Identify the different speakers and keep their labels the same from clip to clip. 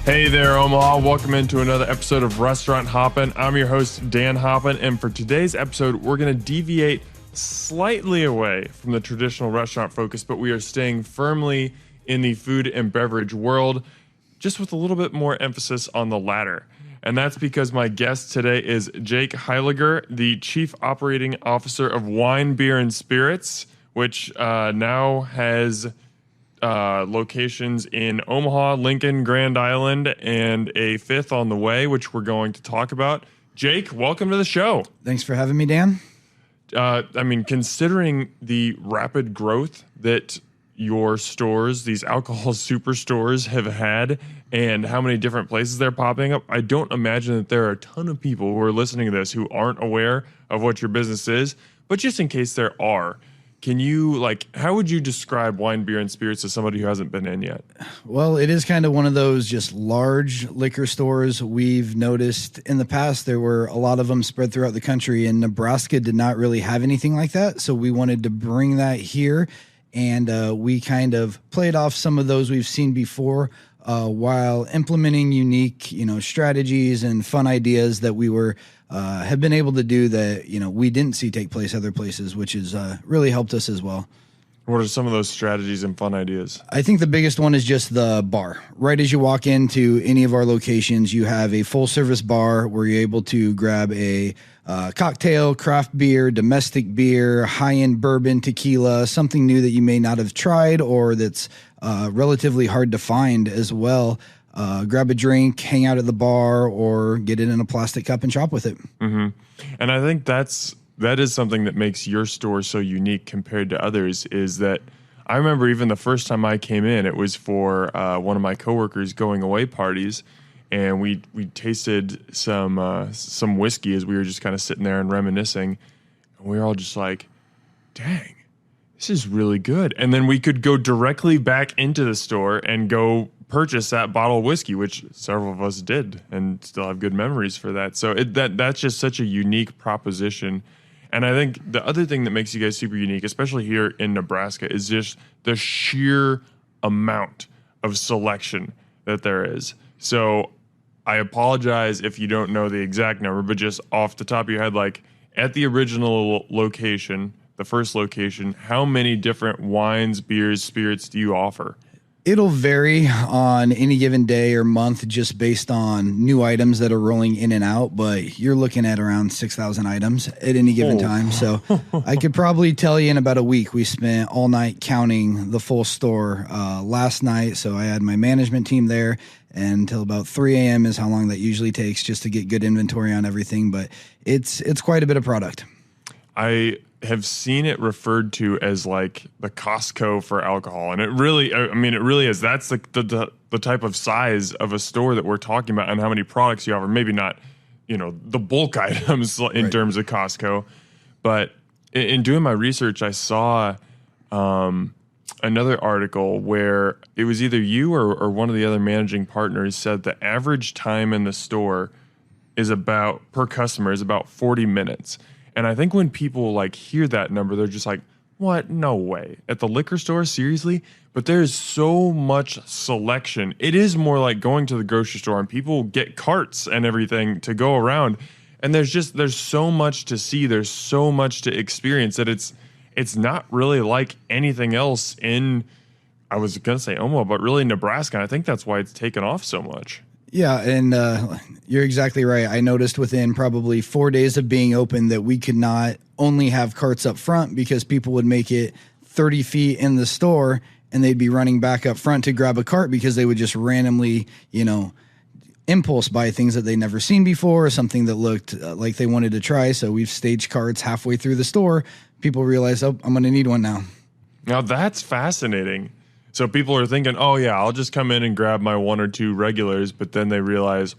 Speaker 1: Hey there, Omaha. Welcome into another episode of Restaurant Hoppen. I'm your host, Dan Hoppen, and for today's episode, we're going to deviate slightly away from the traditional restaurant focus, but we are staying firmly in the food and beverage world, just with a little bit more emphasis on the latter. And that's because my guest today is Jake Heiliger, the Chief Operating Officer of Wine, Beer, and Spirits, which now has locations in Omaha, Lincoln, Grand Island, and a fifth on the way, which we're going to talk about. Jake, welcome to the show.
Speaker 2: Thanks for having me, Dan.
Speaker 1: Considering the rapid growth that your stores, these alcohol superstores, have had, and how many different places they're popping up, I don't imagine that there are a ton of people who are listening to this who aren't aware of what your business is. But just in case there are, can you, how would you describe Wine, Beer, and Spirits to somebody who hasn't been in yet?
Speaker 2: Well, it is kind of one of those just large liquor stores. We've noticed in the past there were a lot of them spread throughout the country, and Nebraska did not really have anything like that. So we wanted to bring that here, and we kind of played off some of those we've seen before while implementing unique, strategies and fun ideas that we were have been able to do that, we didn't see take place other places, which has really helped us as well.
Speaker 1: What are some of those strategies and fun ideas?
Speaker 2: I think the biggest one is just the bar. Right as you walk into any of our locations, you have a full service bar where you're able to grab a cocktail, craft beer, domestic beer, high-end bourbon, tequila, something new that you may not have tried or that's relatively hard to find as well. Grab a drink, hang out at the bar, or get it in a plastic cup and shop with it.
Speaker 1: Mm-hmm. And I think that is something that makes your store so unique compared to others, is that I remember even the first time I came in, it was for one of my coworkers' going away parties, and we tasted some whiskey as we were just kind of sitting there and reminiscing, and we were all just like, dang, this is really good. And then we could go directly back into the store and go purchase that bottle of whiskey, which several of us did and still have good memories for that. So that's just such a unique proposition. And I think the other thing that makes you guys super unique, especially here in Nebraska, is just the sheer amount of selection that there is. So I apologize if you don't know the exact number, but just off the top of your head, at the original location, the first location, how many different wines, beers, spirits do you offer?
Speaker 2: It'll vary on any given day or month just based on new items that are rolling in and out, but you're looking at around 6,000 items at any given time. So I could probably tell you in about a week, we spent all night counting the full store last night. So I had my management team there, and until about 3 a.m. is how long that usually takes just to get good inventory on everything. But it's quite a bit of product.
Speaker 1: I have seen it referred to as the Costco for alcohol, and it really is. That's the type of size of a store that we're talking about, and how many products you offer. Maybe not, the bulk items in terms of Costco, but in doing my research, I saw another article where it was either you or one of the other managing partners said the average time in the store is per customer is about 40 minutes. And I think when people hear that number, they're just like, what? No way. At the liquor store? Seriously? But there's so much selection. It is more like going to the grocery store, and people get carts and everything to go around. And there's so much to see. There's so much to experience that it's not really like anything else in, I was going to say Omaha, but really Nebraska. And I think that's why it's taken off so much.
Speaker 2: Yeah, and you're exactly right. I noticed within probably 4 days of being open that we could not only have carts up front because people would make it 30 feet in the store and they'd be running back up front to grab a cart because they would just randomly, impulse buy things that they never seen before or something that looked like they wanted to try. So we've staged carts halfway through the store. People realize, oh, I'm going to need one now.
Speaker 1: Now that's fascinating. So people are thinking, oh, yeah, I'll just come in and grab my one or two regulars. But then they realize,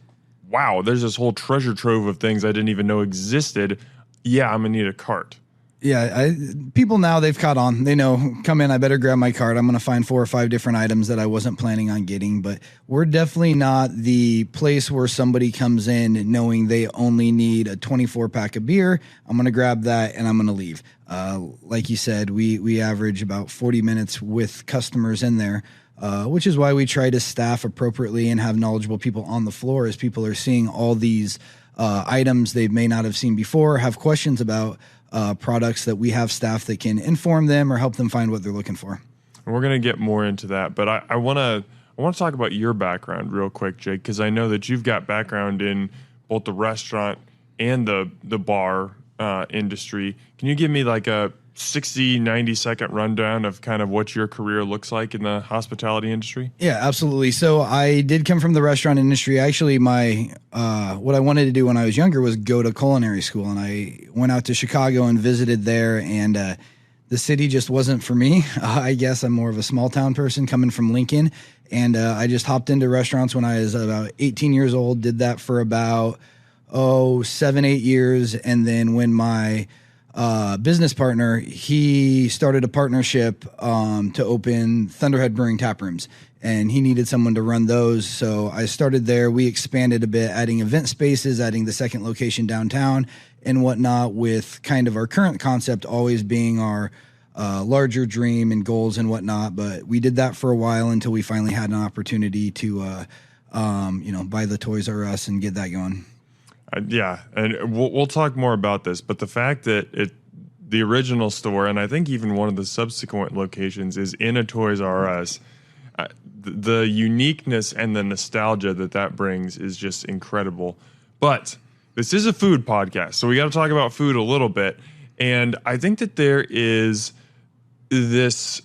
Speaker 1: wow, there's this whole treasure trove of things I didn't even know existed. Yeah, I'm going to need a cart.
Speaker 2: Yeah, people now, they've caught on. They know, come in, I better grab my cart. I'm going to find 4 or 5 different items that I wasn't planning on getting. But we're definitely not the place where somebody comes in knowing they only need a 24-pack of beer. I'm going to grab that and I'm going to leave. Like you said, we average about 40 minutes with customers in there. which is why we try to staff appropriately and have knowledgeable people on the floor as people are seeing all these items they may not have seen before, have questions about products, that we have staff that can inform them or help them find what they're looking for.
Speaker 1: And we're going to get more into that, but I want to talk about your background real quick, Jake, because I know that you've got background in both the restaurant and the bar industry. Can you give me like a 60, 90-second rundown of kind of what your career looks like in the hospitality industry?
Speaker 2: Yeah, absolutely. So I did come from the restaurant industry. Actually, my what I wanted to do when I was younger was go to culinary school, and I went out to Chicago and visited there, and the city just wasn't for me. I guess I'm more of a small town person coming from Lincoln, and I just hopped into restaurants when I was about 18 years old, did that for about 7-8 years, and then when my business partner, he started a partnership to open Thunderhead Brewing tap rooms, and he needed someone to run those. So I started there. We expanded a bit, adding event spaces, adding the second location downtown and whatnot, with kind of our current concept always being our larger dream and goals and whatnot. But we did that for a while until we finally had an opportunity to, buy the Toys R Us and get that going.
Speaker 1: Yeah, and we'll talk more about this, but the fact that the original store, and I think even one of the subsequent locations, is in a Toys R Us, the uniqueness and the nostalgia that brings is just incredible. But this is a food podcast, so we got to talk about food a little bit, and I think that there is this...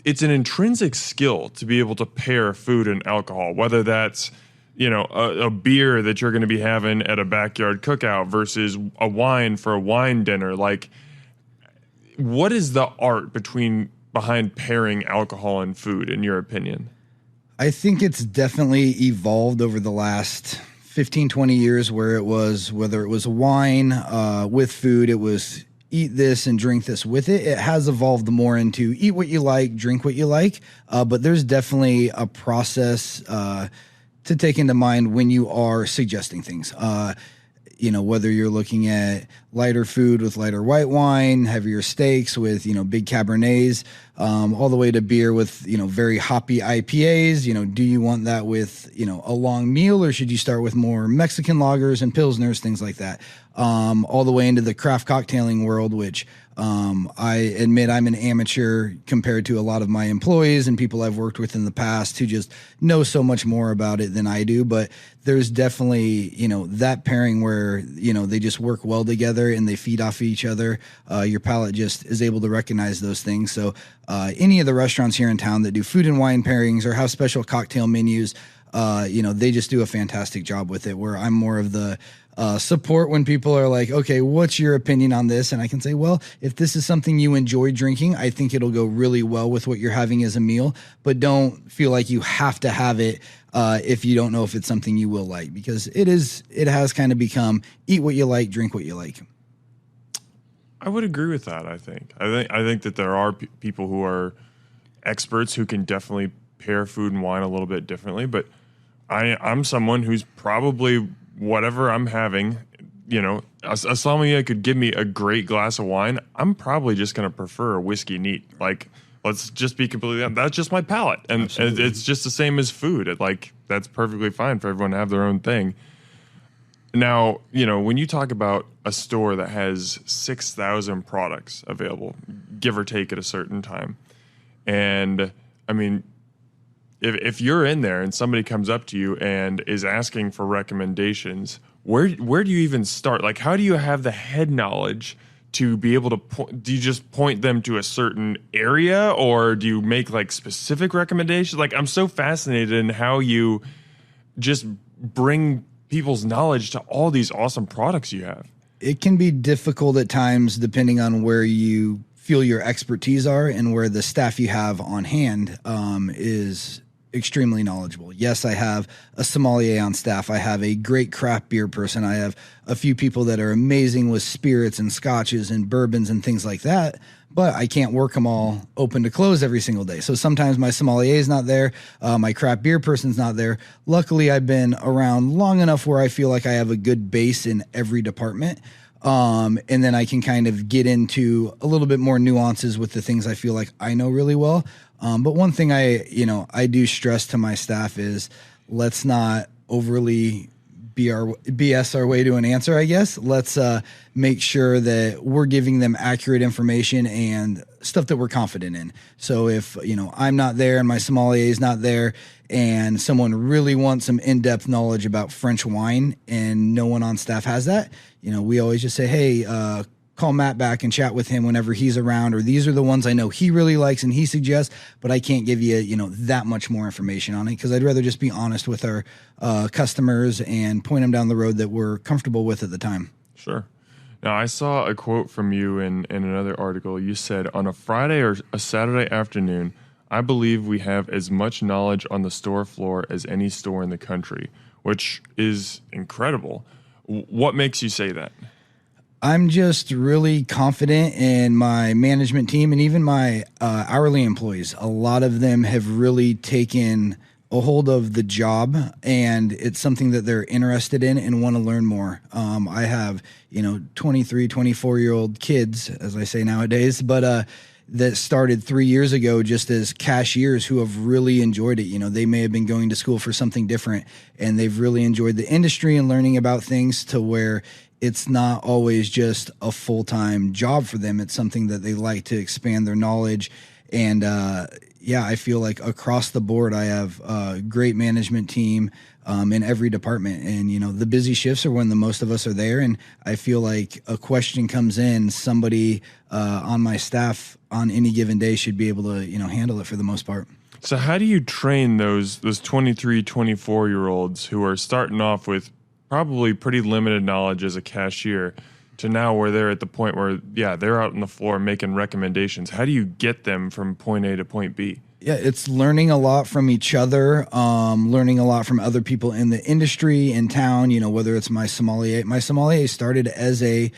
Speaker 1: It's an intrinsic skill to be able to pair food and alcohol, whether that's a beer that you're going to be having at a backyard cookout versus a wine for a wine dinner. Like, what is the art behind pairing alcohol and food, in your opinion?
Speaker 2: I think it's definitely evolved over the last 15, 20 years, whether it was wine with food, it was eat this and drink this with it. It has evolved more into eat what you like, drink what you like. But there's definitely a process to take into mind when you are suggesting things. Whether you're looking at lighter food with lighter white wine, heavier steaks with, big Cabernets, all the way to beer with, very hoppy IPAs. Do you want that with, a long meal, or should you start with more Mexican lagers and Pilsners, things like that? All the way into the craft cocktailing world, which I admit I'm an amateur compared to a lot of my employees and people I've worked with in the past who just know so much more about it than I do. But there's definitely, that pairing where, they just work well together and they feed off each other. Your palate just is able to recognize those things. So any of the restaurants here in town that do food and wine pairings or have special cocktail menus, they just do a fantastic job with it, where I'm more of the support when people are like, okay, what's your opinion on this? And I can say, well, if this is something you enjoy drinking, I think it'll go really well with what you're having as a meal, but don't feel like you have to have it if you don't know if it's something you will like, because it has kind of become eat what you like, drink what you like.
Speaker 1: I would agree with that. I think that there are people who are experts who can definitely pair food and wine a little bit differently, but I'm someone who's probably, whatever I'm having, a sommelier could give me a great glass of wine, I'm probably just going to prefer a whiskey neat. Like, let's just be completely honest. That's just my palate. And it's just the same as food. That's perfectly fine for everyone to have their own thing. Now, when you talk about a store that has 6,000 products available, give or take at a certain time, and I mean, if you're in there and somebody comes up to you and is asking for recommendations, where do you even start? Like, how do you have the head knowledge to be able to point? Do you just point them to a certain area, or do you make like specific recommendations? Like, I'm so fascinated in how you just bring people's knowledge to all these awesome products you have.
Speaker 2: It can be difficult at times depending on where you feel your expertise are and where the staff you have on hand is extremely knowledgeable. Yes, I have a sommelier on staff. I have a great craft beer person. I have a few people that are amazing with spirits and scotches and bourbons and things like that, but I can't work them all open to close every single day. So sometimes my sommelier is not there. My craft beer person's not there. Luckily, I've been around long enough where I feel like I have a good base in every department. And then I can kind of get into a little bit more nuances with the things I feel like I know really well. But one thing I do stress to my staff is let's not overly BS our way to an answer, I guess. Let's make sure that we're giving them accurate information and stuff that we're confident in. So if, I'm not there and my sommelier is not there and someone really wants some in-depth knowledge about French wine and no one on staff has that, we always just say, hey, call Matt back and chat with him whenever he's around, or these are the ones I know he really likes and he suggests, but I can't give you, that much more information on it because I'd rather just be honest with our customers and point them down the road that we're comfortable with at the time.
Speaker 1: Sure. Now, I saw a quote from you in another article. You said, on a Friday or a Saturday afternoon, I believe we have as much knowledge on the store floor as any store in the country, which is incredible. What makes you say that?
Speaker 2: I'm just really confident in my management team and even my hourly employees. A lot of them have really taken a hold of the job, and it's something that they're interested in and want to learn more. I have, 23, 24-year-old kids, as I say nowadays, but that started 3 years ago just as cashiers who have really enjoyed it. They may have been going to school for something different, and they've really enjoyed the industry and learning about things to where it's not always just a full-time job for them. It's something that they like to expand their knowledge. And I feel like across the board, I have a great management team in every department. And, the busy shifts are when the most of us are there. And I feel like a question comes in, somebody on my staff on any given day should be able to, handle it for the most part.
Speaker 1: So how do you train those 23, 24-year-olds who are starting off with probably pretty limited knowledge as a cashier to now where they're at the point where, they're out on the floor making recommendations? How do you get them from point A to point B?
Speaker 2: Yeah, it's learning a lot from each other, learning a lot from other people in the industry, in town, whether it's my sommelier. My sommelier started as a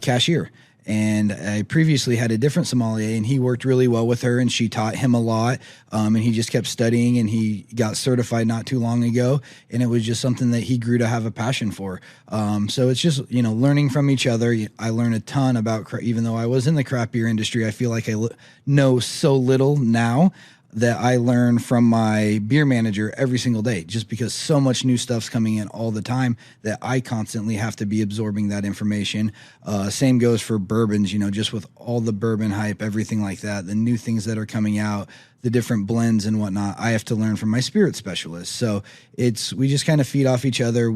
Speaker 2: cashier. And I previously had a different sommelier, and he worked really well with her, and she taught him a lot. And he just kept studying, and he got certified not too long ago. And it was just something that he grew to have a passion for. So it's just, learning from each other. I learned a ton about, even though I was in the craft beer industry, I feel like I know so little now that I learn from my beer manager every single day, just because so much new stuff's coming in all the time that I constantly have to be absorbing that information. Same goes for bourbons, just with all the bourbon hype, everything like that, the new things that are coming out, the different blends and whatnot. I have to learn from my spirit specialist. So we just kind of feed off each other.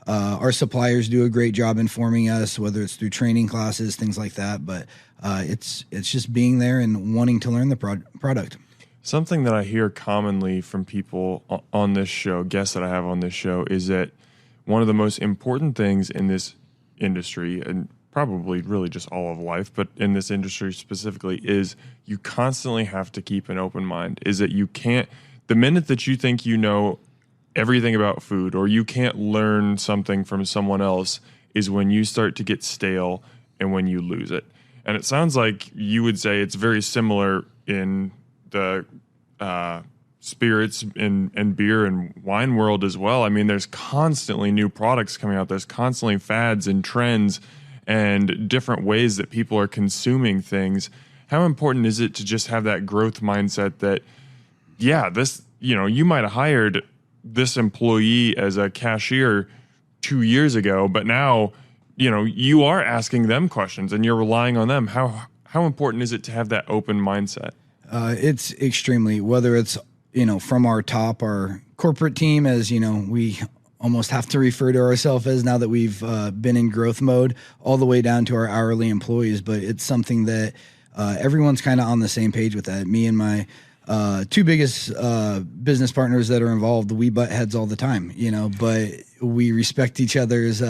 Speaker 2: Our suppliers do a great job informing us, whether it's through training classes, things like that. But it's just being there and wanting to learn the product.
Speaker 1: Something that I hear commonly from people on this show, guests that I have on this show, is that one of the most important things in this industry, and probably really just all of life, but in this industry specifically, is you constantly have to keep an open mind. Is that you can't, the minute that you think you know everything about food, or you can't learn something from someone else, is when you start to get stale and when you lose it. And it sounds like you would say it's very similar in the spirits and beer and wine world as well. I mean, there's constantly new products coming out. There's constantly fads and trends and different ways that people are consuming things. How important is it to just have that growth mindset that, you might have hired this employee as a cashier 2 years ago, but now, you are asking them questions and you're relying on them. How important is it to have that open mindset?
Speaker 2: It's extremely, whether it's, from our corporate team, as, we almost have to refer to ourselves as now that we've been in growth mode, all the way down to our hourly employees. But it's something that everyone's kind of on the same page with that. Me and my two biggest business partners that are involved, we butt heads all the time, but we respect each other's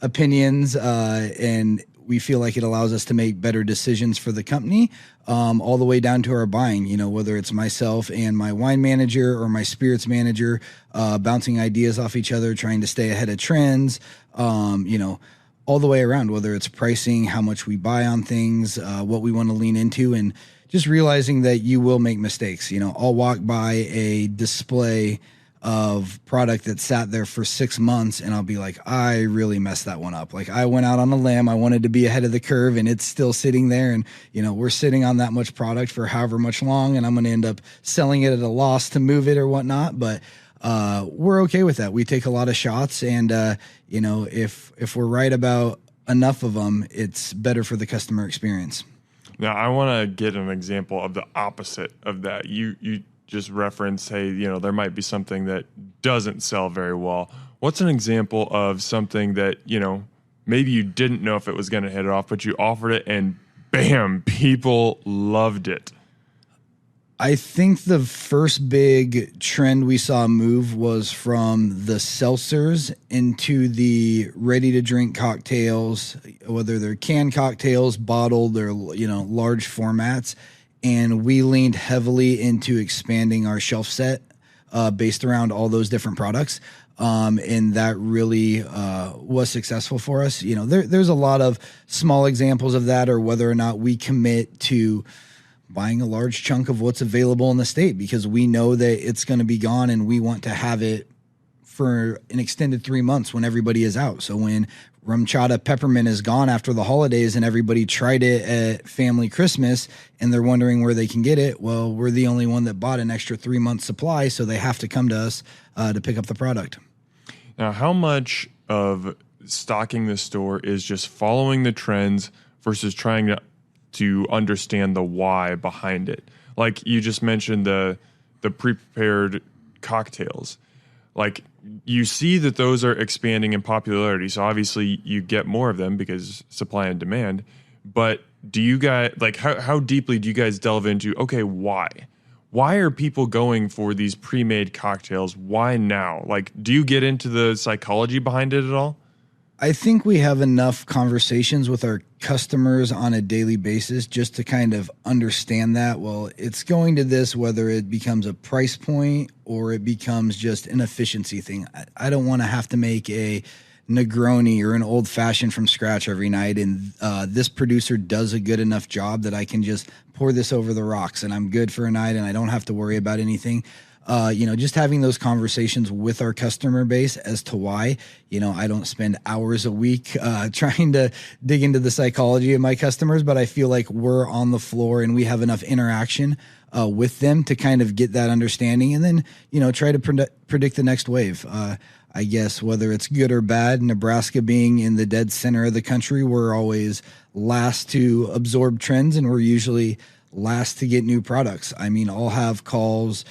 Speaker 2: opinions, and we feel like it allows us to make better decisions for the company, all the way down to our buying, whether it's myself and my wine manager or my spirits manager, bouncing ideas off each other, trying to stay ahead of trends, all the way around, whether it's pricing, how much we buy on things, what we want to lean into, and just realizing that you will make mistakes. I'll walk by a display of product that sat there for 6 months, and I'll be like, I really messed that one up. Like, I went out on a limb. I wanted to be ahead of the curve, and it's still sitting there. And, we're sitting on that much product for however much long, and I'm going to end up selling it at a loss to move it or whatnot. But we're okay with that. We take a lot of shots, and, if we're right about enough of them, it's better for the customer experience.
Speaker 1: Now, I want to get an example of the opposite of that. You just referenced, hey, there might be something that doesn't sell very well. What's an example of something that, maybe you didn't know if it was going to hit it off, but you offered it and bam, people loved it?
Speaker 2: I think the first big trend we saw move was from the seltzers into the ready-to-drink cocktails, whether they're canned cocktails, bottled, or large formats. And we leaned heavily into expanding our shelf set based around all those different products. And that really was successful for us. There's a lot of small examples of that, or whether or not we commit to buying a large chunk of what's available in the state because we know that it's going to be gone and we want to have it for an extended 3 months when everybody is out. So when rum chata peppermint is gone after the holidays and everybody tried it at family Christmas and they're wondering where they can get it, well, we're the only one that bought an extra 3 months supply, so they have to come to us to pick up the product.
Speaker 1: Now, how much of stocking the store is just following the trends versus trying to understand the why behind it? Like you just mentioned the pre-prepared cocktails. Like you see that those are expanding in popularity. So obviously you get more of them because supply and demand. But do you guys, like how deeply do you guys delve into, okay, why? Why are people going for these pre-made cocktails? Why now? Like, do you get into the psychology behind it at all?
Speaker 2: I think we have enough conversations with our customers on a daily basis just to kind of understand that, well, it's going to this, whether it becomes a price point or it becomes just an efficiency thing. I don't want to have to make a Negroni or an old fashioned from scratch every night. And this producer does a good enough job that I can just pour this over the rocks and I'm good for a night and I don't have to worry about anything. Just having those conversations with our customer base as to why, I don't spend hours a week trying to dig into the psychology of my customers, but I feel like we're on the floor and we have enough interaction with them to kind of get that understanding and then, try to predict the next wave. I guess whether it's good or bad, Nebraska being in the dead center of the country, we're always last to absorb trends and we're usually last to get new products. I mean, I'll have calls,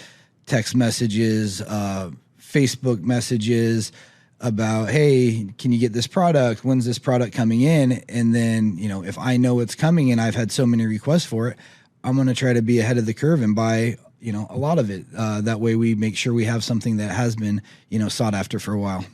Speaker 2: text messages, Facebook messages about, hey, can you get this product? When's this product coming in? And then, if I know it's coming and I've had so many requests for it, I'm going to try to be ahead of the curve and buy, a lot of it. That way we make sure we have something that has been, sought after for a while.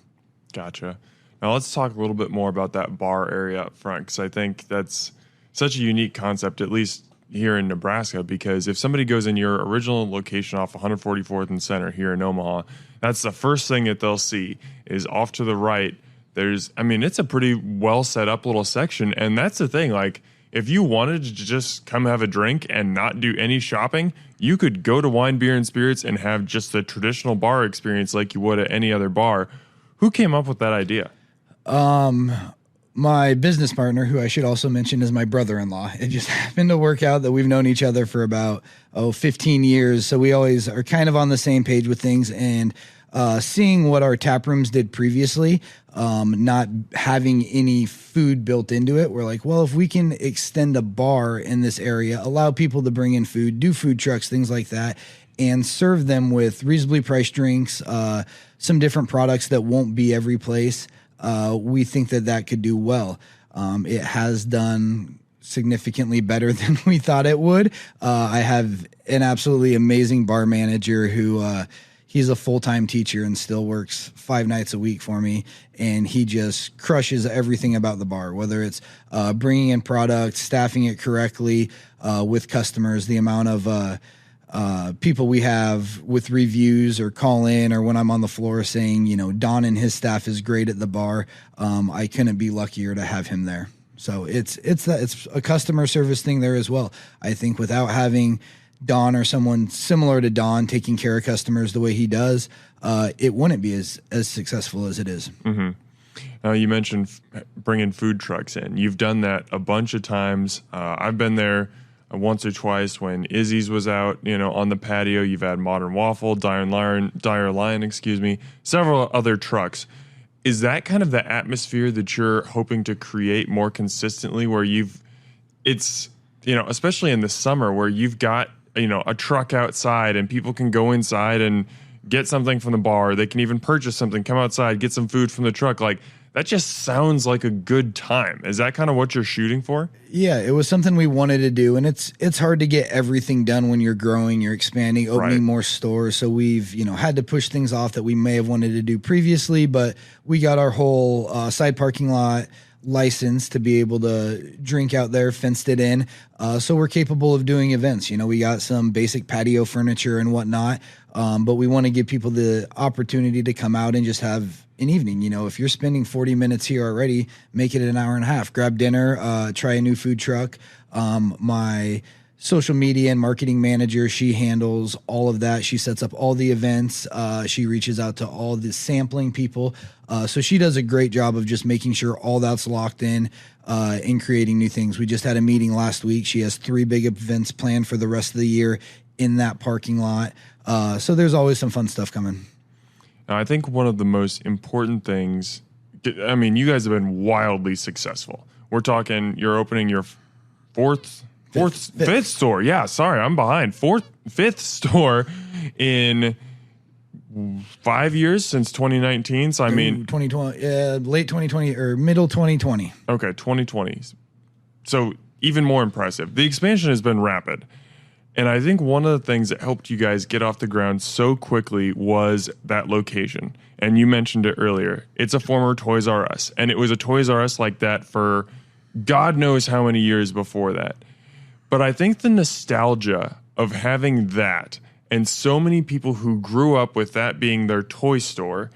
Speaker 1: Gotcha. Now let's talk a little bit more about that bar area up front, because I think that's such a unique concept, at least here in Nebraska, because if somebody goes in your original location off 144th and Center here in Omaha, that's the first thing that they'll see is off to the right. It's a pretty well set up little section. And that's the thing. Like if you wanted to just come have a drink and not do any shopping, you could go to Wine, Beer, and Spirits and have just the traditional bar experience like you would at any other bar. Who came up with that idea?
Speaker 2: My business partner, who I should also mention is my brother-in-law. It just happened to work out that we've known each other for about 15 years. So we always are kind of on the same page with things. And seeing what our tap rooms did previously, not having any food built into it, we're like, well, if we can extend a bar in this area, allow people to bring in food, do food trucks, things like that, and serve them with reasonably priced drinks, some different products that won't be every place. We think that could do well. It has done significantly better than we thought it would. I have an absolutely amazing bar manager who he's a full-time teacher and still works 5 nights a week for me. And he just crushes everything about the bar, whether it's bringing in products, staffing it correctly with customers, the amount of people we have with reviews or call in or when I'm on the floor saying, Don and his staff is great at the bar. I couldn't be luckier to have him there. So it's a customer service thing there as well. I think without having Don or someone similar to Don taking care of customers the way he does, it wouldn't be as successful as it is.
Speaker 1: Mm-hmm. Now, you mentioned bringing food trucks in. You've done that a bunch of times. I've been there once or twice when Izzy's was out, on the patio. You've had Modern Waffle, Dire Lion, several other trucks. Is that kind of the atmosphere that you're hoping to create more consistently, where it's especially in the summer, where you've got a truck outside and people can go inside and get something from the bar. They can even purchase something, come outside, get some food from the truck. Like, that just sounds like a good time. Is that kind of what you're shooting for?
Speaker 2: Yeah, it was something we wanted to do, and it's hard to get everything done when you're growing, you're expanding, opening more stores. So we've had to push things off that we may have wanted to do previously, but we got our whole side parking lot license to be able to drink out there, fenced it in. So we're capable of doing events. We got some basic patio furniture and whatnot, but we want to give people the opportunity to come out and just have an evening. If you're spending 40 minutes here already, make it an hour and a half. Grab dinner, try a new food truck. My social media and marketing manager, she handles all of that. She sets up all the events. She reaches out to all the sampling people. So she does a great job of just making sure all that's locked in and creating new things. We just had a meeting last week. She has 3 big events planned for the rest of the year in that parking lot. So there's always some fun stuff coming.
Speaker 1: Now, I think one of the most important things, you guys have been wildly successful. We're talking, you're opening your fifth store. Yeah, sorry, I'm behind. Fifth store in 5 years since 2019. So
Speaker 2: 2020, late 2020 or middle 2020.
Speaker 1: Okay, 2020. So even more impressive. The expansion has been rapid. And I think one of the things that helped you guys get off the ground so quickly was that location. And you mentioned it earlier. It's a former Toys R Us. And it was a Toys R Us like that for God knows how many years before that. But I think the nostalgia of having that and so many people who grew up with that being their toy store,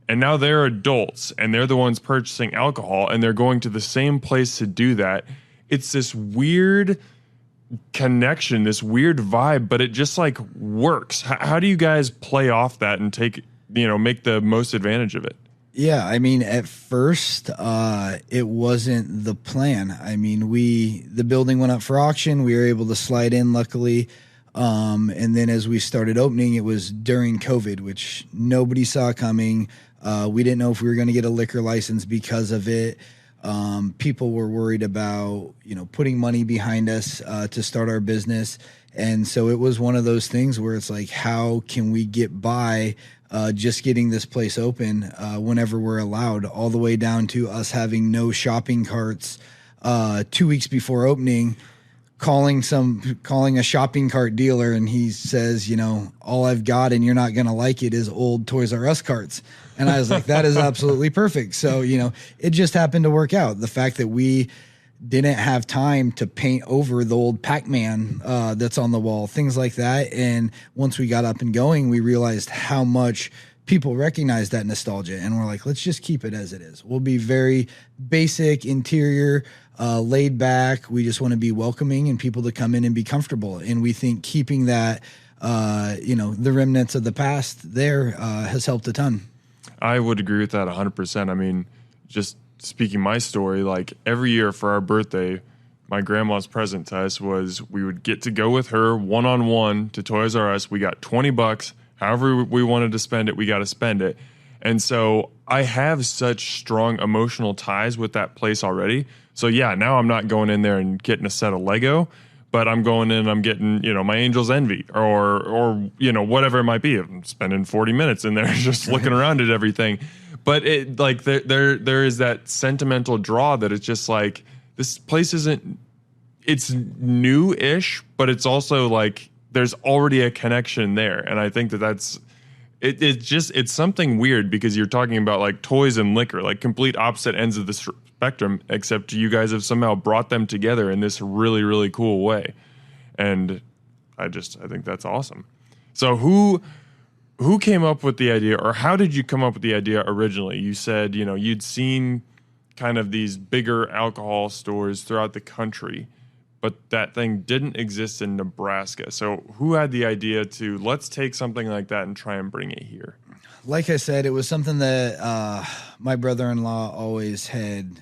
Speaker 1: and now they're adults and they're the ones purchasing alcohol and they're going to the same place to do that. It's this weird connection, this weird vibe, but it just like works. How do you guys play off that and make the most advantage of it?
Speaker 2: Yeah, at first, it wasn't the plan. The building went up for auction. We were able to slide in, luckily. And then as we started opening, it was during COVID, which nobody saw coming. We didn't know if we were going to get a liquor license because of it. People were worried about, putting money behind us to start our business. And so it was one of those things where it's like, how can we get by just getting this place open whenever we're allowed, all the way down to us having no shopping carts 2 weeks before opening, calling a shopping cart dealer, and he says, all I've got, and you're not going to like it, is old Toys R Us carts. And I was like, that is absolutely perfect. So, it just happened to work out. The fact that we didn't have time to paint over the old Pac-Man that's on the wall, things like that. And once we got up and going, we realized how much people recognize that nostalgia. And we're like, let's just keep it as it is. We'll be very basic interior, laid back. We just want to be welcoming and people to come in and be comfortable. And we think keeping that, the remnants of the past there has helped a ton.
Speaker 1: I would agree with that 100%. Just speaking my story, like every year for our birthday, my grandma's present to us was we would get to go with her one-on-one to Toys R Us. We got $20. However we wanted to spend it, we got to spend it. And so I have such strong emotional ties with that place already. So yeah, now I'm not going in there and getting a set of Lego, but I'm going in and I'm getting, my Angel's Envy or whatever it might be. I'm spending 40 minutes in there just looking around at everything. But it like there is that sentimental draw that it's just like, this place it's new-ish, but it's also like there's already a connection there. And I think it's something weird, because you're talking about like toys and liquor, like complete opposite ends of the spectrum, except you guys have somehow brought them together in this really, really cool way. And I think that's awesome. So who came up with the idea, or how did you come up with the idea originally? You said, you'd seen kind of these bigger alcohol stores throughout the country, but that thing didn't exist in Nebraska. So who had the idea to let's take something like that and try and bring it here?
Speaker 2: Like I said, it was something that my brother-in-law always had,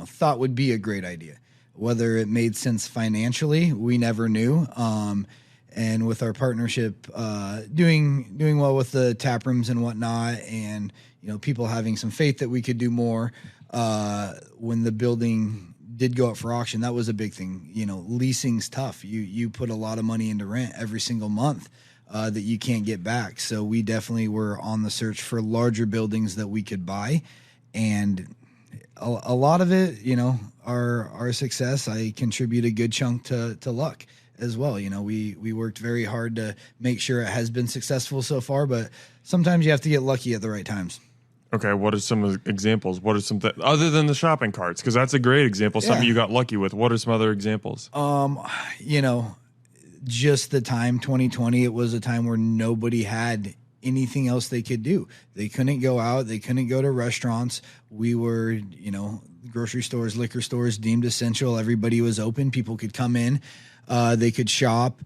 Speaker 2: thought would be a great idea. Whether it made sense financially, we never knew. And with our partnership, doing well with the tap rooms and whatnot, and people having some faith that we could do more. When the building did go up for auction, that was a big thing. Leasing's tough. You put a lot of money into rent every single month that you can't get back. So we definitely were on the search for larger buildings that we could buy, and a lot of it, our success, I contribute a good chunk to luck as well. We worked very hard to make sure it has been successful so far, but sometimes you have to get lucky at the right times.
Speaker 1: Okay, what are some of the examples? What are some other than the shopping carts? Because that's a great example. Something you got lucky with. What are some other examples?
Speaker 2: Just the time 2020, it was a time where nobody had anything else they could do. They couldn't go out. They couldn't go to restaurants. We were, grocery stores, liquor stores deemed essential. Everybody was open. People could come in. They could shop.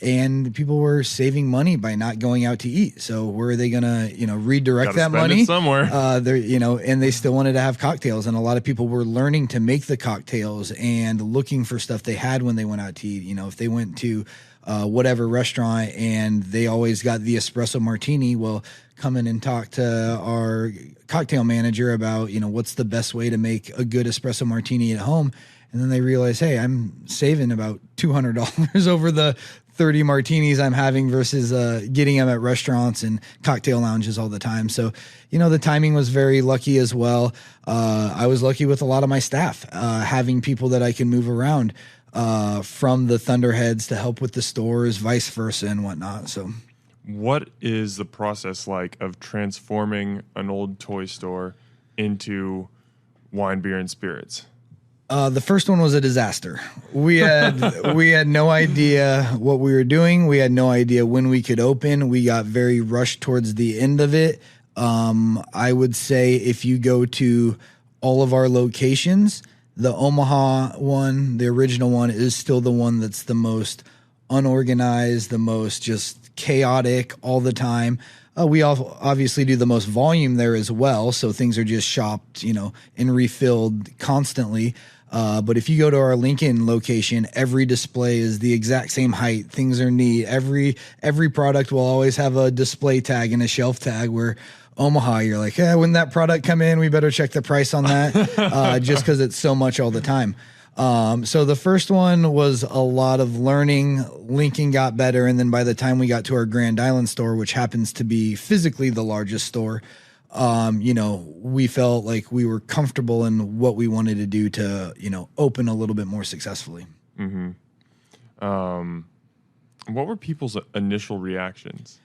Speaker 2: And people were saving money by not going out to eat. So where are they going to, redirect that money
Speaker 1: somewhere?
Speaker 2: And they still wanted to have cocktails. And a lot of people were learning to make the cocktails and looking for stuff they had when they went out to eat. If they went to whatever restaurant and they always got the espresso martini, well, come in and talk to our cocktail manager about, what's the best way to make a good espresso martini at home. And then they realize, hey, I'm saving about $200 over the 30 martinis I'm having versus getting them at restaurants and cocktail lounges all the time. So, the timing was very lucky as well. I was lucky with a lot of my staff, having people that I can move around from the Thunderheads to help with the stores, vice versa and whatnot. So
Speaker 1: what is the process like of transforming an old toy store into wine, beer, and spirits?
Speaker 2: The first one was a disaster. We had no idea what we were doing. We had no idea when we could open. We got very rushed towards the end of it. I would say if you go to all of our locations, the Omaha one, the original one, is still the one that's the most unorganized, the most just chaotic all the time. We obviously do the most volume there as well, so things are just shopped, and refilled constantly. But if you go to our Lincoln location, every display is the exact same height. Things are neat. Every product will always have a display tag and a shelf tag, where Omaha, you're like, when that product come in, we better check the price on that, just because it's so much all the time. So the first one was a lot of learning. Lincoln got better, and then by the time we got to our Grand Island store, which happens to be physically the largest store, we felt like we were comfortable in what we wanted to do to, open a little bit more successfully.
Speaker 1: Mm-hmm. What were people's initial reactions?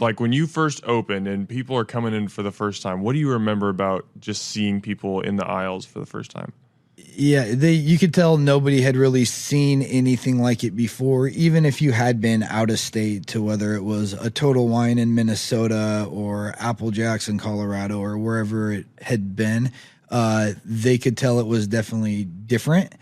Speaker 1: Like when you first opened and people are coming in for the first time, what do you remember about just seeing people in the aisles for the first time?
Speaker 2: Yeah, you could tell nobody had really seen anything like it before, even if you had been out of state to whether it was a Total Wine in Minnesota or Apple Jacks in Colorado or wherever it had been. They could tell it was definitely different.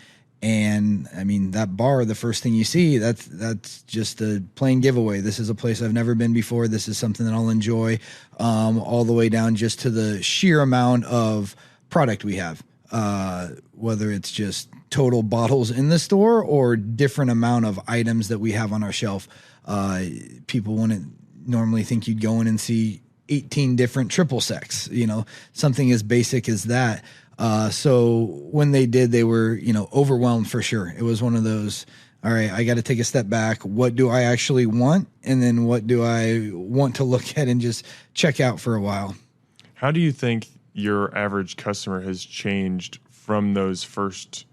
Speaker 2: And I mean, that bar, the first thing you see, that's just a plain giveaway. This is a place I've never been before. This is something that I'll enjoy, all the way down just to the sheer amount of product we have. Whether it's just total bottles in the store or different amount of items that we have on our shelf. People wouldn't normally think you'd go in and see 18 different triple secs, something as basic as that. So when they did, they were, overwhelmed for sure. It was one of those, all right, I got to take a step back. What do I actually want? And then what do I want to look at and just check out for a while?
Speaker 1: How do you think your average customer has changed from those first,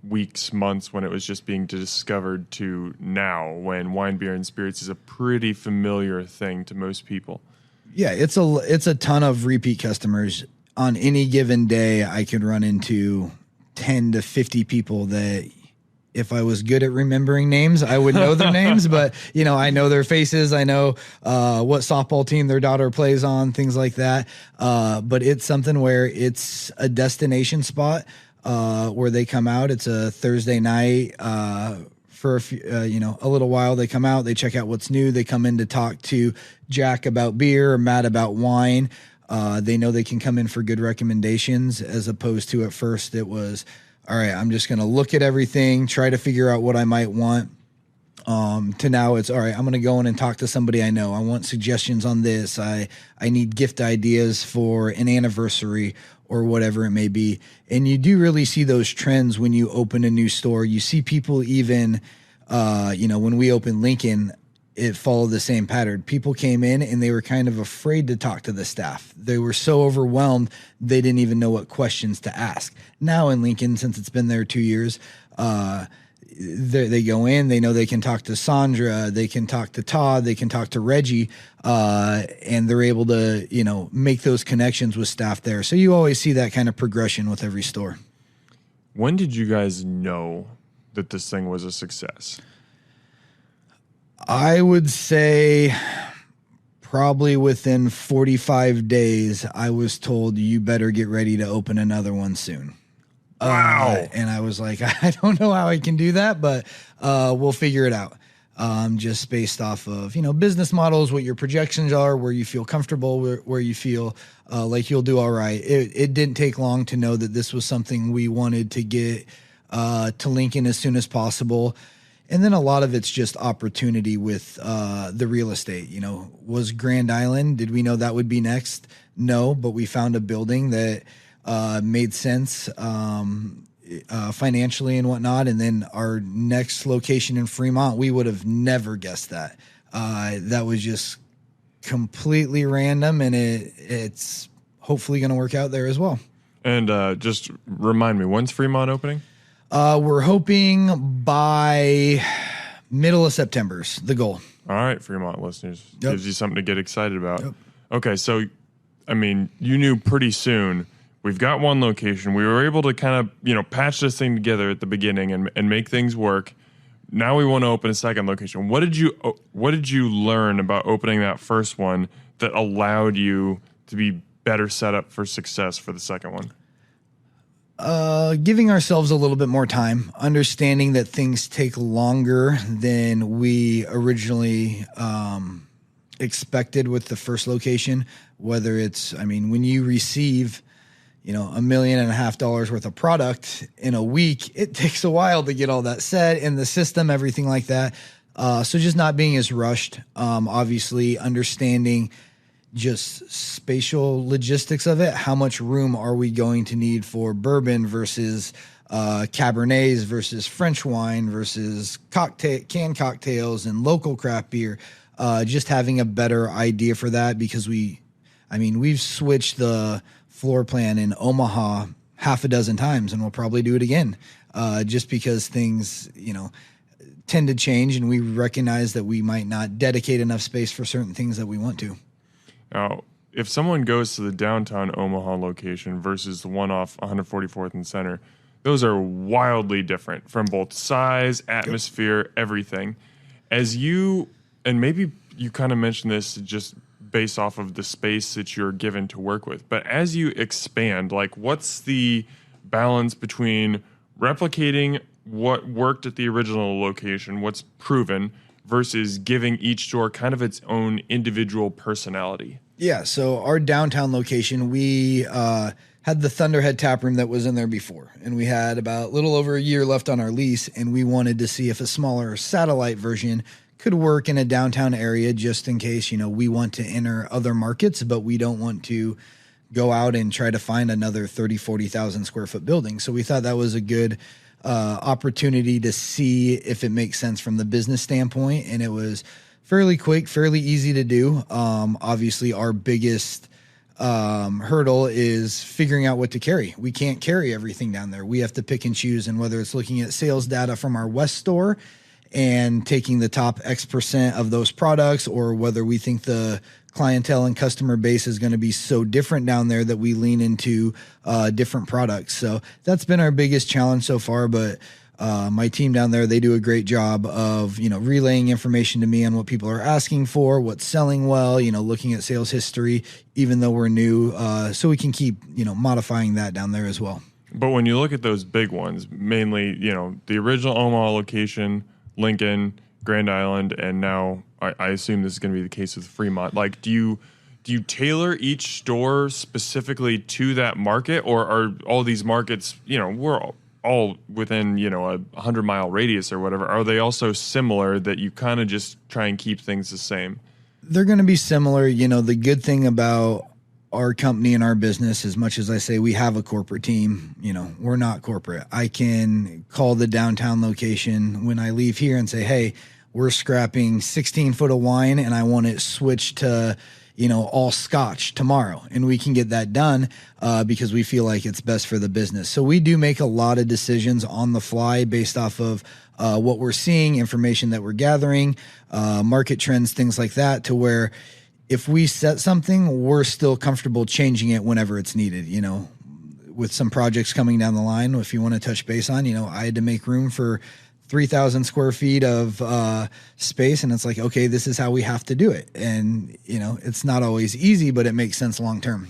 Speaker 1: weeks, months when it was just being discovered to now when wine, beer, and spirits is a pretty familiar thing to most people?
Speaker 2: Yeah, it's a ton of repeat customers. On any given day, I could run into 10 to 50 people that if I was good at remembering names, I would know their names, but I know their faces. I know what softball team their daughter plays on, things like that. But it's something where it's a destination spot. where they come out. It's a Thursday night. For a few, a little while, they come out, they check out what's new. They come in to talk to Jack about beer or Matt about wine. They know they can come in for good recommendations, as opposed to at first it was, all right, I'm just going to look at everything, try to figure out what I might want. To now it's, all right, I'm going to go in and talk to somebody I know. I want suggestions on this. I need gift ideas for an anniversary or whatever it may be. And you do really see those trends when you open a new store. You see people even, when we opened Lincoln, it followed the same pattern. People came in and they were kind of afraid to talk to the staff. They were so overwhelmed, they didn't even know what questions to ask. Now in Lincoln, since it's been there 2 years, they go in, they know they can talk to Sandra, they can talk to Todd, they can talk to Reggie, and they're able to, make those connections with staff there. So you always see that kind of progression with every store.
Speaker 1: When did you guys know that this thing was a success?
Speaker 2: I would say probably within 45 days, I was told you better get ready to open another one soon.
Speaker 1: Wow.
Speaker 2: And I was like, I don't know how I can do that, but we'll figure it out. Just based off of, business models, what your projections are, where you feel comfortable, where you feel like you'll do all right. It didn't take long to know that this was something we wanted to get to Lincoln as soon as possible. And then a lot of it's just opportunity with the real estate. Was Grand Island, did we know that would be next? No, but we found a building that made sense financially and whatnot. And then our next location in Fremont, we would have never guessed that. That was just completely random, and it's hopefully going to work out there as well.
Speaker 1: And just remind me, when's Fremont opening?
Speaker 2: We're hoping by middle of September's the goal.
Speaker 1: All right, Fremont listeners.
Speaker 2: Yep.
Speaker 1: Gives you something to get excited about.
Speaker 2: Yep.
Speaker 1: Okay, so, you knew pretty soon, we've got one location. We were able to kind of, patch this thing together at the beginning and make things work. Now we want to open a second location. What did you learn about opening that first one that allowed you to be better set up for success for the second one?
Speaker 2: Giving ourselves a little bit more time, understanding that things take longer than we originally expected with the first location. Whether it's, when you receive, $1.5 million worth of product in a week, it takes a while to get all that set in the system, everything like that. So just not being as rushed, obviously understanding just spatial logistics of it. How much room are we going to need for bourbon versus Cabernets versus French wine versus canned cocktails and local craft beer? Just having a better idea for that, because we've switched the floor plan in Omaha half a dozen times, and we'll probably do it again, just because things, tend to change, and we recognize that we might not dedicate enough space for certain things that we want to.
Speaker 1: Now, if someone goes to the downtown Omaha location versus the one off 144th and Center, those are wildly different from both size, atmosphere, everything. And maybe you kind of mentioned this just based off of the space that you're given to work with, but as you expand, what's the balance between replicating what worked at the original location, what's proven, versus giving each store kind of its own individual personality?
Speaker 2: Yeah, so our downtown location, we had the Thunderhead tap room that was in there before, and we had about a little over a year left on our lease, and we wanted to see if a smaller satellite version could work in a downtown area, just in case, we want to enter other markets, but we don't want to go out and try to find another 40,000 square foot building. So we thought that was a good opportunity to see if it makes sense from the business standpoint. And it was fairly quick, fairly easy to do. Obviously our biggest hurdle is figuring out what to carry. We can't carry everything down there. We have to pick and choose. And whether it's looking at sales data from our West store and taking the top X% of those products, or whether we think the clientele and customer base is going to be so different down there that we lean into different products. So that's been our biggest challenge so far. But my team down there, they do a great job of, relaying information to me on what people are asking for, what's selling well, looking at sales history, even though we're new, so we can keep, modifying that down there as well.
Speaker 1: But when you look at those big ones, mainly, the original Omaha location, Lincoln, Grand Island, and now I assume this is going to be the case with Fremont. Like, do you tailor each store specifically to that market, or are all these markets, we're all within, a 100-mile radius or whatever? Are they also similar that you kind of just try and keep things the same?
Speaker 2: They're going to be similar. The good thing about our company and our business, as much as I say we have a corporate team, we're not corporate. I can call the downtown location when I leave here and say, hey, we're scrapping 16 foot of wine and I want it switched to, all Scotch tomorrow. And we can get that done because we feel like it's best for the business. So we do make a lot of decisions on the fly based off of what we're seeing, information that we're gathering, market trends, things like that, to where if we set something, we're still comfortable changing it whenever it's needed. With some projects coming down the line, if you want to touch base on, I had to make room for 3,000 square feet of space. And it's like, okay, this is how we have to do it. And, it's not always easy, but it makes sense long term.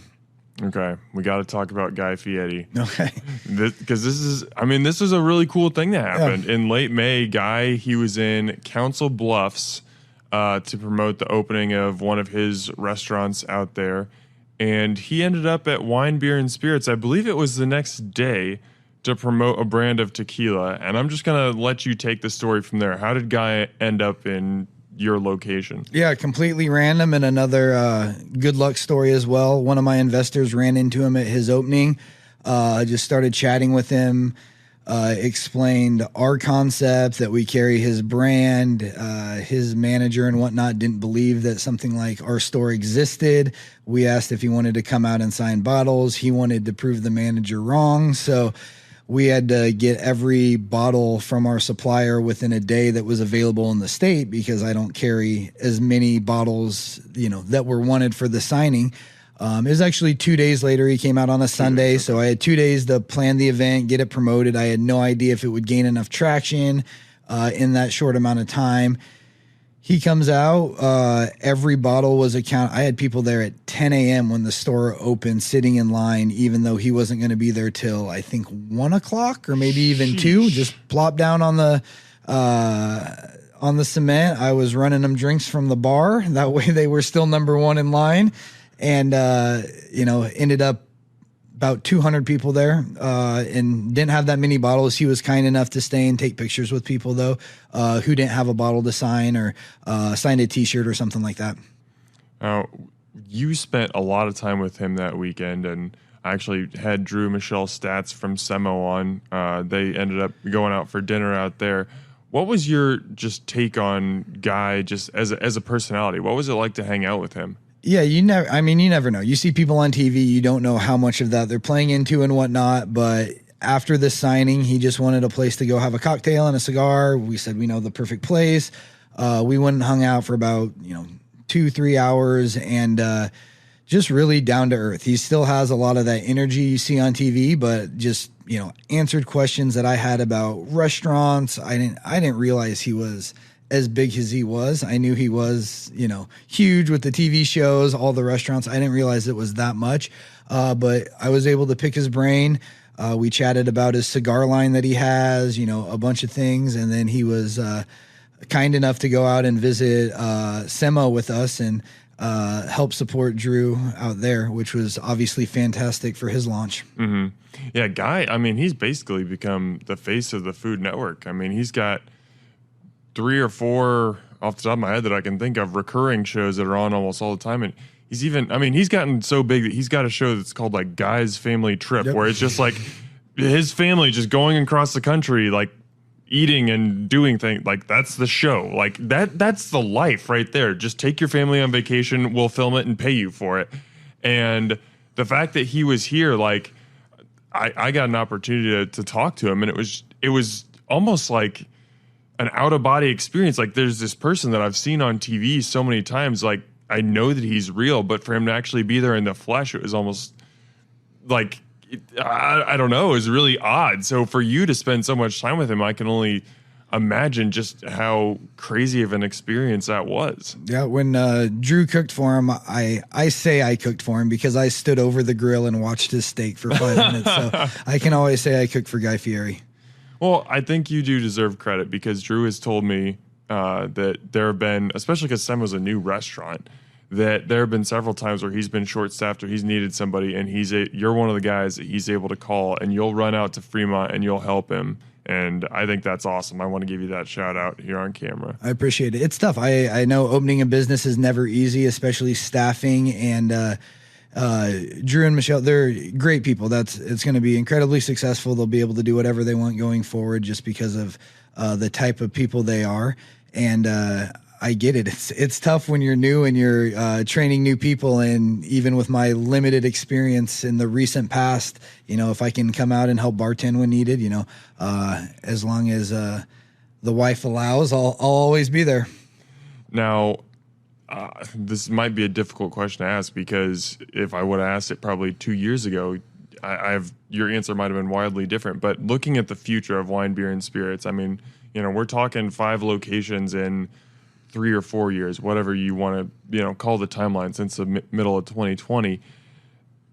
Speaker 1: Okay. We got to talk about Guy Fieri.
Speaker 2: Okay.
Speaker 1: Because this is a really cool thing that happened. Yeah. In late May, Guy, he was in Council Bluffs to promote the opening of one of his restaurants out there. And he ended up at Wine, Beer, and Spirits, I believe it was the next day, to promote a brand of tequila. And I'm just going to let you take the story from there. How did Guy end up in your location?
Speaker 2: Yeah, completely random, and another good luck story as well. One of my investors ran into him at his opening. Just started chatting with him, explained our concept, that we carry his brand. His manager and whatnot didn't believe that something like our store existed. We asked if he wanted to come out and sign bottles. He wanted to prove the manager wrong. So we had to get every bottle from our supplier within a day that was available in the state, because I don't carry as many bottles, that were wanted for the signing. It was actually 2 days later. He came out on a Sunday. So I had 2 days to plan the event, get it promoted. I had no idea if it would gain enough traction in that short amount of time. He comes out, every bottle was accounted. I had people there at 10 a.m. when the store opened, sitting in line, even though he wasn't going to be there till I think 1 o'clock or maybe even 2. Just plopped down on the cement. I was running them drinks from the bar. That way they were still number one in line. And, ended up about 200 people there, and didn't have that many bottles. He was kind enough to stay and take pictures with people, though, who didn't have a bottle to sign, or signed a T-shirt or something like that.
Speaker 1: You spent a lot of time with him that weekend, and I actually had Drew Michelle Stats from Semo on. They ended up going out for dinner out there. What was your just take on Guy, just as a personality? What was it like to hang out with him?
Speaker 2: Yeah, you never know. You see people on TV, you don't know how much of that they're playing into and whatnot. But after this signing, he just wanted a place to go have a cocktail and a cigar. We said, we know the perfect place. We went and hung out for about, 2-3 hours, and just really down to earth. He still has a lot of that energy you see on TV, but just, answered questions that I had about restaurants. I didn't realize he was as big as he was. I knew he was, huge with the TV shows, all the restaurants. I didn't realize it was that much. But I was able to pick his brain. We chatted about his cigar line that he has, a bunch of things. And then he was kind enough to go out and visit Semo with us and help support Drew out there, which was obviously fantastic for his launch.
Speaker 1: Mm-hmm. Yeah, Guy, he's basically become the face of the Food Network. He's got 3 or 4 off the top of my head that I can think of recurring shows that are on almost all the time. And he's even, he's gotten so big that he's got a show that's called like Guy's Family Trip, where it's just like his family just going across the country, like eating and doing things. Like that's the show. Like that's the life right there. Just take your family on vacation. We'll film it and pay you for it. And the fact that he was here, like I got an opportunity to talk to him, and it was almost like an out-of-body experience. Like there's this person that I've seen on TV so many times, like I know that he's real, but for him to actually be there in the flesh, it was almost like, I don't know, it was really odd. So for you to spend so much time with him, I can only imagine just how crazy of an experience that was.
Speaker 2: Yeah, when Drew cooked for him, I say I cooked for him because I stood over the grill and watched his steak for 5 minutes. So I can always say I cooked for Guy Fieri.
Speaker 1: Well, I think you do deserve credit because Drew has told me that there have been, especially because Sem was a new restaurant, that there have been several times where he's been short-staffed or he's needed somebody, and you're one of the guys that he's able to call, and you'll run out to Fremont and you'll help him. And I think that's awesome. I want to give you that shout out here on camera.
Speaker 2: I appreciate it. It's tough. I know opening a business is never easy, especially staffing. And Drew and Michelle, they're great people. It's going to be incredibly successful. They'll be able to do whatever they want going forward just because of the type of people they are. And I get it. It's tough when you're new and you're training new people. And even with my limited experience in the recent past, if I can come out and help bartend when needed, as long as the wife allows, I'll always be there.
Speaker 1: Now, this might be a difficult question to ask because if I would have asked it probably 2 years ago, your answer might have been wildly different. But looking at the future of wine, beer, and spirits, I mean, we're talking 5 locations in 3 or 4 years, whatever you want to, call the timeline since the middle of 2020.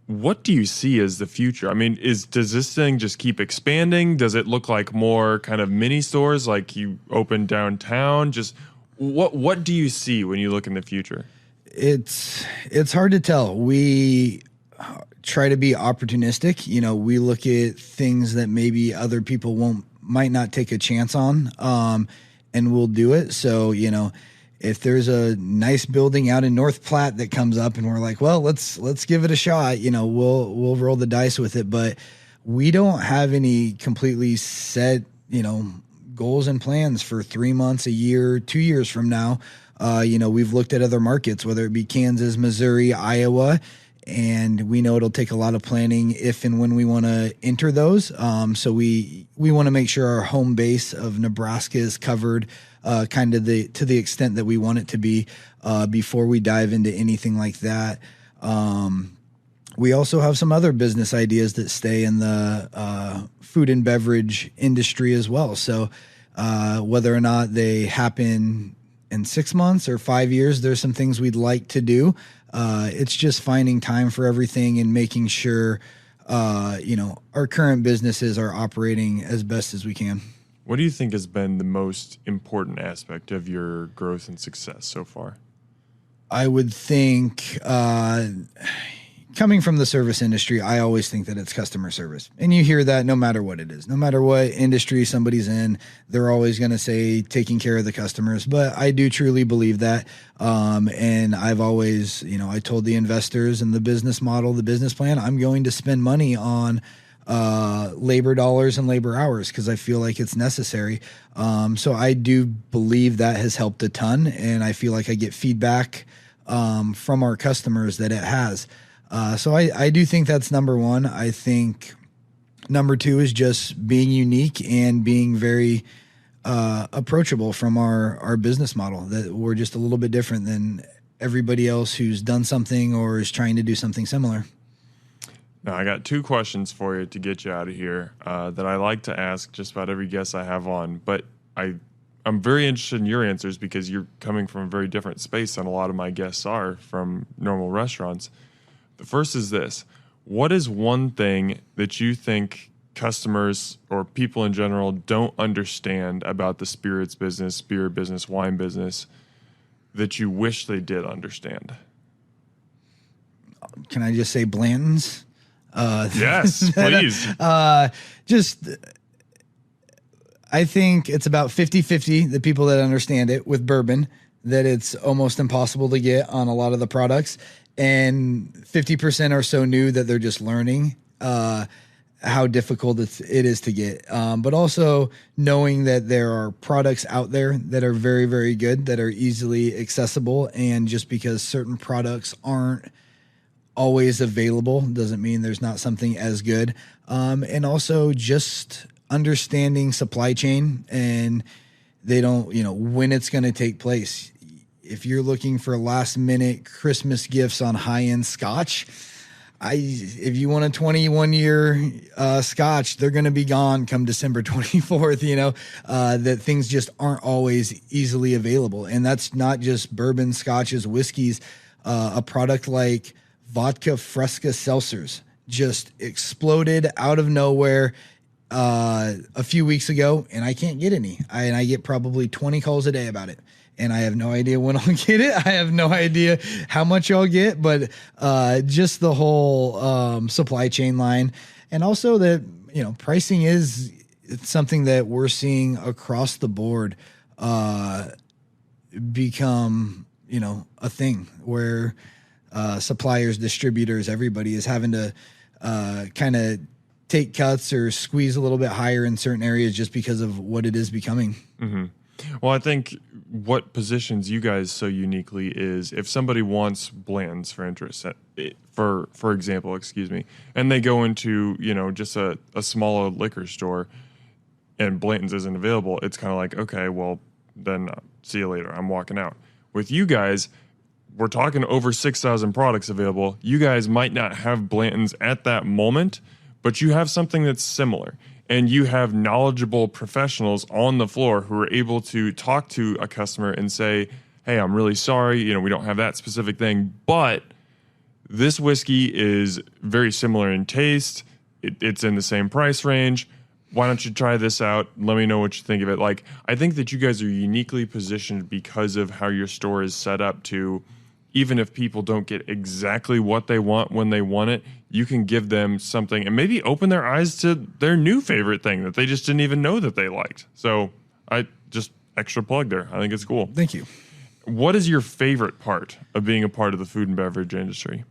Speaker 1: What do you see as the future? I mean, does this thing just keep expanding? Does it look like more kind of mini stores like you open downtown? Just what do you see when you look in the future?
Speaker 2: It's hard to tell. We try to be opportunistic. We look at things that maybe other people might not take a chance on, and we'll do it. So, if there's a nice building out in North Platte that comes up and we're like, well, let's give it a shot, we'll roll the dice with it. But we don't have any completely set, goals and plans for 3 months, a year, 2 years from now. We've looked at other markets, whether it be Kansas, Missouri, Iowa, and we know it'll take a lot of planning if and when we want to enter those. So we want to make sure our home base of Nebraska is covered kind of to the extent that we want it to be before we dive into anything like that. We also have some other business ideas that stay in the food and beverage industry as well. So whether or not they happen in 6 months or 5 years, there's some things we'd like to do. It's just finding time for everything and making sure, our current businesses are operating as best as we can.
Speaker 1: What do you think has been the most important aspect of your growth and success so far?
Speaker 2: I would think, coming from the service industry, I always think that it's customer service. And you hear that no matter what it is. No matter what industry somebody's in, they're always going to say taking care of the customers. But I do truly believe that. And I've always, I told the investors and the business model, the business plan, I'm going to spend money on labor dollars and labor hours because I feel like it's necessary. So I do believe that has helped a ton. And I feel like I get feedback from our customers that it has. So I do think that's number one. I think number two is just being unique and being very approachable from our business model, that we're just a little bit different than everybody else who's done something or is trying to do something similar.
Speaker 1: Now, I got 2 questions for you to get you out of here that I like to ask just about every guest I have on, but I'm very interested in your answers because you're coming from a very different space than a lot of my guests are from normal restaurants. The first is this. What is one thing that you think customers or people in general don't understand about the spirits business, beer business, wine business that you wish they did understand?
Speaker 2: Can I just say Blanton's?
Speaker 1: Yes, please.
Speaker 2: I think it's about 50-50, the people that understand it with bourbon, that it's almost impossible to get on a lot of the products. And 50% are so new that they're just learning how difficult it is to get. But also knowing that there are products out there that are very, very good, that are easily accessible. And just because certain products aren't always available doesn't mean there's not something as good. And also just understanding supply chain, and they don't, when it's going to take place. If you're looking for last minute Christmas gifts on high-end scotch, if you want a 21-year Scotch, they're going to be gone come December 24th. That things just aren't always easily available, and that's not just bourbon, scotches, whiskeys. A product like vodka Fresca seltzers just exploded out of nowhere a few weeks ago, and I can't get any. And I get probably 20 calls a day about it. And I have no idea when I'll get it. I have no idea how much I'll get, but just the whole supply chain line. And also that, pricing is something that we're seeing across the board become, a thing where suppliers, distributors, everybody is having to kind of take cuts or squeeze a little bit higher in certain areas just because of what it is becoming.
Speaker 1: Mm-hmm. Well, I think what positions you guys so uniquely is if somebody wants Blanton's for example, and they go into, just a smaller liquor store and Blanton's isn't available, it's kind of like, okay, well, then see you later. I'm walking out. With you guys, we're talking over 6,000 products available. You guys might not have Blanton's at that moment, but you have something that's similar. And you have knowledgeable professionals on the floor who are able to talk to a customer and say, hey, I'm really sorry, we don't have that specific thing, but this whiskey is very similar in taste. It's in the same price range. Why don't you try this out? Let me know what you think of it. Like, I think that you guys are uniquely positioned because of how your store is set up to, even if people don't get exactly what they want when they want it, you can give them something and maybe open their eyes to their new favorite thing that they just didn't even know that they liked. So I just extra plug there. I think it's cool.
Speaker 2: Thank you.
Speaker 1: What is your favorite part of being a part of the food and beverage industry?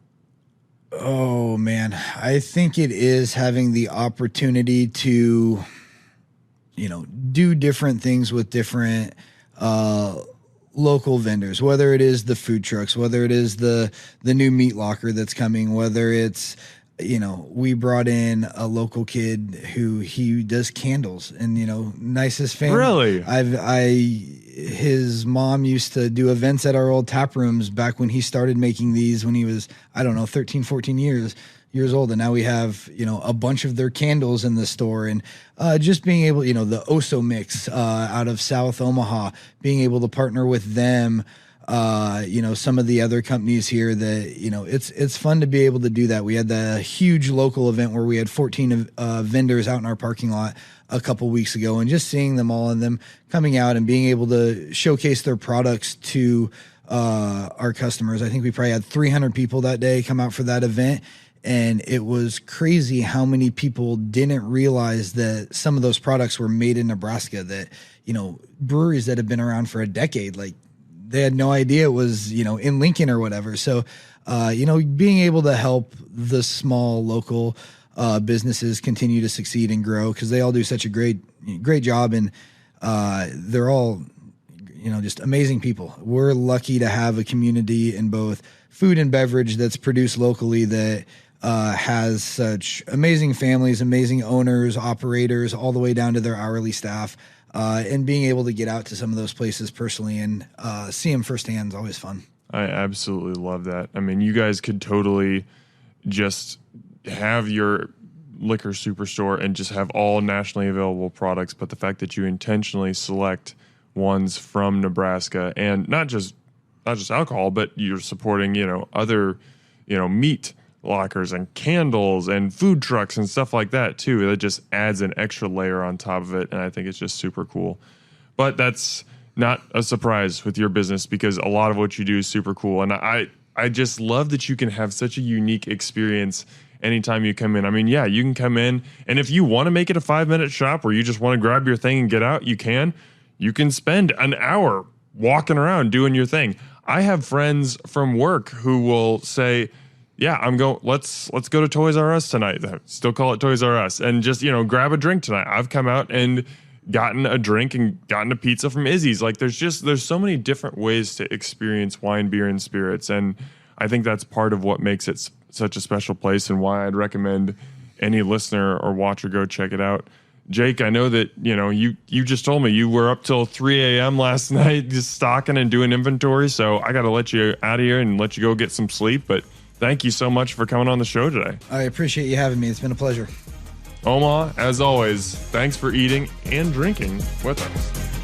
Speaker 2: Oh, man. I think it is having the opportunity to, do different things with different local vendors, whether it is the food trucks, whether it is the new meat locker that's coming, whether it's, we brought in a local kid who he does candles and, nicest family.
Speaker 1: Really?
Speaker 2: His mom used to do events at our old tap rooms back when he started making these when he was, 13, 14 years old. And now we have, a bunch of their candles in the store, and just being able, the Oso mix out of South Omaha, being able to partner with them, some of the other companies here that, it's fun to be able to do that. We had the huge local event where we had 14 vendors out in our parking lot a couple weeks ago, and just seeing them all and them coming out and being able to showcase their products to our customers. I think we probably had 300 people that day come out for that event. And it was crazy how many people didn't realize that some of those products were made in Nebraska, that, breweries that have been around for a decade, like they had no idea it was, in Lincoln or whatever. So, being able to help the small local businesses continue to succeed and grow, because they all do such a great job. And they're all, just amazing people. We're lucky to have a community in both food and beverage that's produced locally that has such amazing families, amazing owners, operators, all the way down to their hourly staff. And being able to get out to some of those places personally and see them firsthand is always fun.
Speaker 1: I absolutely love that. I mean, you guys could totally just have your liquor superstore and just have all nationally available products, but the fact that you intentionally select ones from Nebraska, and not just alcohol, but you're supporting, other, meat lockers and candles and food trucks and stuff like that too. That just adds an extra layer on top of it, and I think it's just super cool. But that's not a surprise with your business, because a lot of what you do is super cool, and I just love that you can have such a unique experience anytime you come in. I mean, yeah, you can come in, and if you want to make it a 5-minute shop where you just want to grab your thing and get out, you can. You can spend an hour walking around doing your thing. I have friends from work who will say, yeah, let's go to Toys R Us tonight. Still call it Toys R Us, and just, grab a drink tonight. I've come out and gotten a drink and gotten a pizza from Izzy's. Like, there's so many different ways to experience wine, beer, and spirits. And I think that's part of what makes it such a special place, and why I'd recommend any listener or watcher go check it out. Jake, I know that, you just told me you were up till 3 a.m. last night just stocking and doing inventory. So I got to let you out of here and let you go get some sleep. But thank you so much for coming on the show today.
Speaker 2: I appreciate you having me. It's been a pleasure.
Speaker 1: Omaha, as always, thanks for eating and drinking with us.